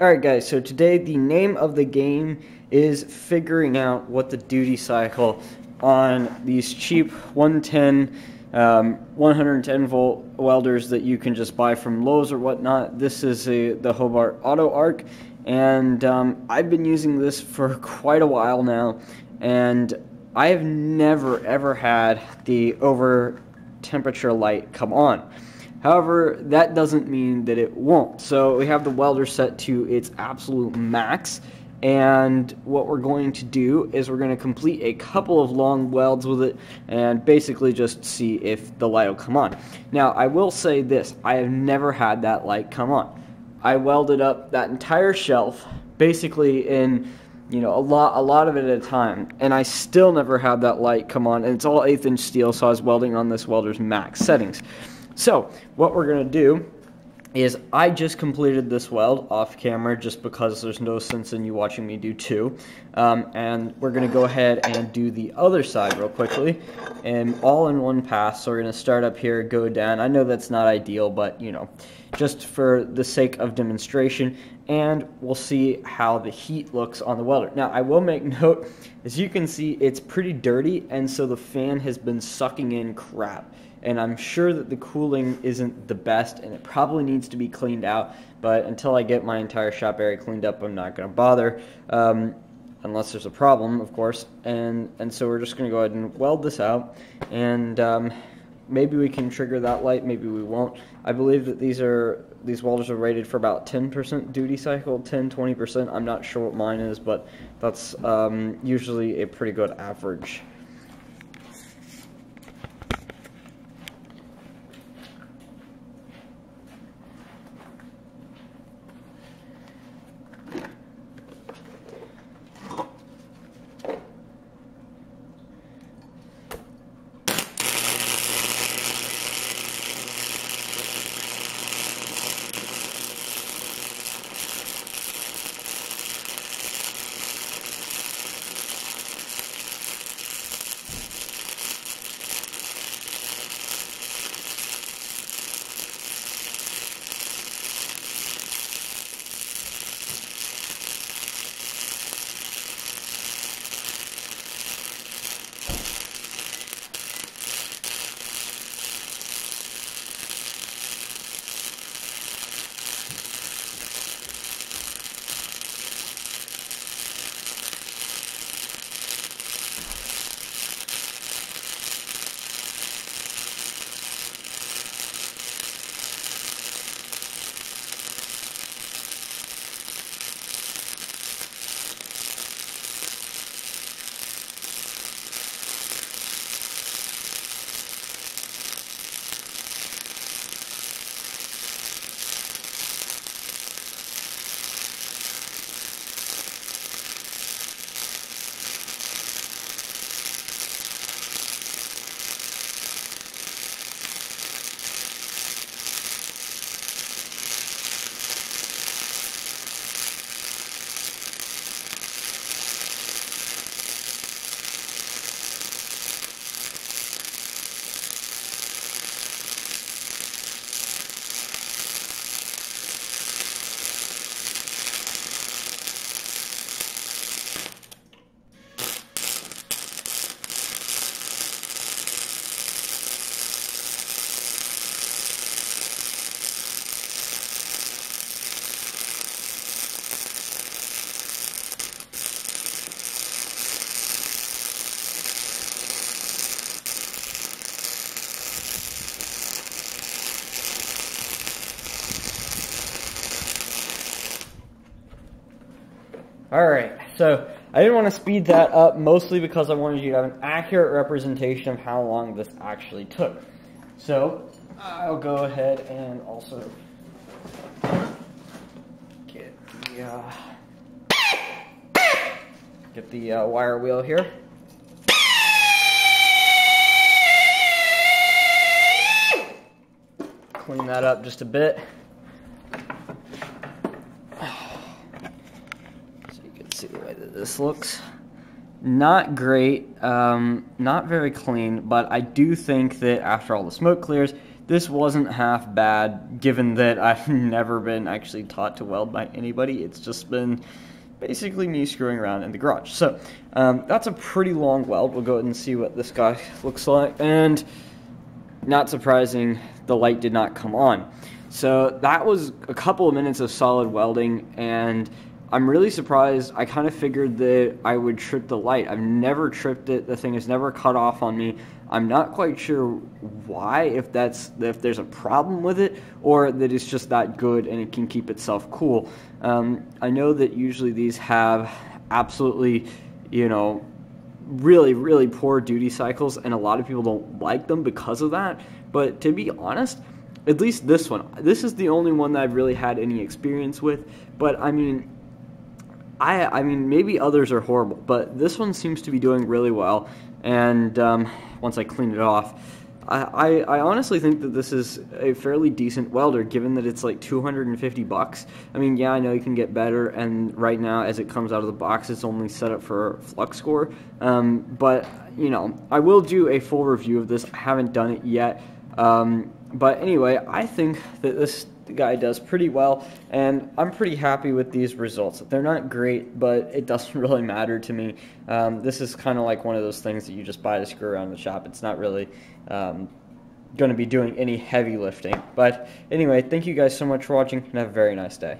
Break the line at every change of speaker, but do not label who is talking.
Alright guys, so today the name of the game is figuring out what the duty cycle on these cheap 110 volt welders that you can just buy from Lowe's or whatnot. This is the Hobart Auto Arc, and I've been using this for quite a while now, and I have never ever had the over temperature light come on. However, that doesn't mean that it won't. So we have the welder set to its absolute max, and what we're going to do is we're going to complete a couple of long welds with it and basically just see if the light will come on. Now, I will say this, I have never had that light come on. I welded up that entire shelf basically in a lot of it at a time, and I still never had that light come on, and it's all 1/8 inch steel, so I was welding on this welder's max settings. So what we're going to do is I just completed this weld off camera just because there's no sense in you watching me do two, and we're going to go ahead and do the other side real quickly and all in one pass. So we're going to start up here, go down. I know that's not ideal, but just for the sake of demonstration, and we'll see how the heat looks on the welder. Now, I will make note, as you can see, it's pretty dirty, and so the fan has been sucking in crap. And I'm sure that the cooling isn't the best, and it probably needs to be cleaned out. But until I get my entire shop area cleaned up, I'm not going to bother, unless there's a problem, of course. And so we're just going to go ahead and weld this out, and maybe we can trigger that light, maybe we won't. I believe that these welders are rated for about 10% duty cycle, 10-20%. I'm not sure what mine is, but that's usually a pretty good average. Alright, so I didn't want to speed that up, mostly because I wanted you to have an accurate representation of how long this actually took. So I'll go ahead and also get the wire wheel here. Clean that up just a bit. See the way that this looks. Not great, not very clean, but I do think that after all the smoke clears, this wasn't half bad, given that I've never been actually taught to weld by anybody. It's just been basically me screwing around in the garage. So that's a pretty long weld. We'll go ahead and see what this guy looks like. And not surprising, the light did not come on. So that was a couple of minutes of solid welding, and I'm really surprised. I kind of figured that I would trip the light. I've never tripped it. The thing has never cut off on me. I'm not quite sure why, if there's a problem with it, or that it's just that good and it can keep itself cool. I know that usually these have absolutely, really, really poor duty cycles, and a lot of people don't like them because of that. But to be honest, at least this is the only one that I've really had any experience with. But I mean, maybe others are horrible, but this one seems to be doing really well. And once I clean it off, I honestly think that this is a fairly decent welder, given that it's like $250. I mean, yeah, I know you can get better, and right now, as it comes out of the box, it's only set up for flux core. But I will do a full review of this. I haven't done it yet. But anyway, I think that this guy does pretty well, and I'm pretty happy with these results. They're not great, but it doesn't really matter to me. This is kind of like one of those things that you just buy to screw around the shop. It's not really going to be doing any heavy lifting. But anyway, thank you guys so much for watching, and have a very nice day.